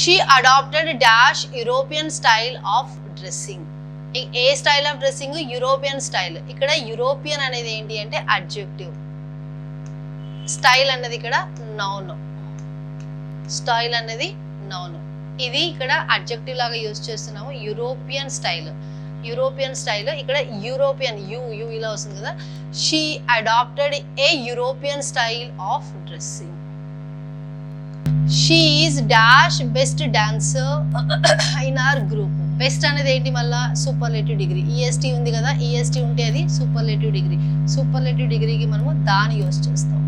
She adapted dash European style of dressing. ఏ style of dressing? European style. ఇక్కడ European అనేది ఏంటి అంటే అడ్జెక్టివ్, స్టైల్ అన్నది ఇక్కడ నౌన్. స్టైల్ అనేది నౌన్. ఇది ఇక్కడ అడ్జెక్టివ్ లాగా యూజ్ చేస్తున్నాము. European style, European style. ఇక్కడ యూరోపియన్ యు ఇలా వస్తుంది కదా. She adapted a European style of dressing. She is dash best dancer in our group. Best అనేది ఏంటి? మళ్ళా సూపర్లేటివ్ డిగ్రీ. ఈఎస్టీ ఉంది కదా, ఈఎస్టీ ఉంటే అది సూపర్లేటివ్ డిగ్రీ. సూపర్లేటివ్ డిగ్రీకి మనము దాన్ని యూజ్ చేస్తాం.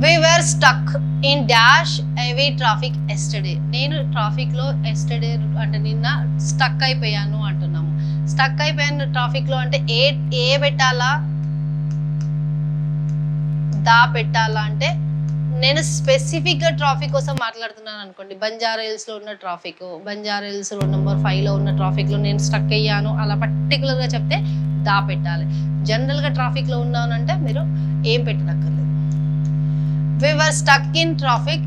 We were stuck in dash heavy traffic yesterday. నేను ట్రాఫిక్ లో yesterday అంటే నిన్న స్టక్ అయిపోయాను అంటున్నాము. స్టక్ అయిపోయాను ట్రాఫిక్ లో అంటే ఏ పెట్టాలా, దా పెట్టాలా అంటే నేను స్పెసిఫిక్ గా ట్రాఫిక్ కోసం మాట్లాడుతున్నాను అనుకోండి. బంజారా హిల్స్ లో ఉన్న traffic, Banjara hills road number 5 లో ఉన్న ట్రాఫిక్ లో నేను స్టక్ అయ్యాను అలా పర్టికులర్ గా చెప్తే దా పెట్టాలి. జనరల్ గా ట్రాఫిక్ లో ఉన్నాను అంటే మీరు ఏం పెట్టనక్కర్లేదు. We were stuck in traffic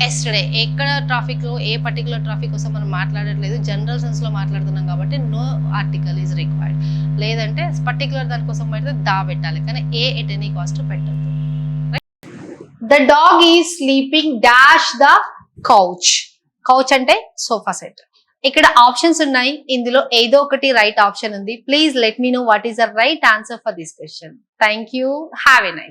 yesterday. ఎక్కడ ట్రాఫిక్ లో ఏ పర్టికులర్ ట్రాఫిక్ కోసం మనం మాట్లాడట్లేదు, జనరల్ సెన్స్ లో మాట్లాడుతున్నాం కాబట్టి నో ఆర్టికల్ ఈజ్ రిక్వైర్డ్. లేదంటే పర్టికులర్ దానికోసం పెడితే దా పెట్టాలి, కానీ ఏ ఎట్ ఎనీ కాస్ట్ పెట్టద్దు. The dog is sleeping dash the couch. Couch అంటే సోఫా సెట్. ఇక్కడ ఆప్షన్స్ ఉన్నాయి, ఇందులో ఏదో ఒకటి రైట్ ఆప్షన్ ఉంది. Please let me know what is the right answer for this question. Thank you. Have a nice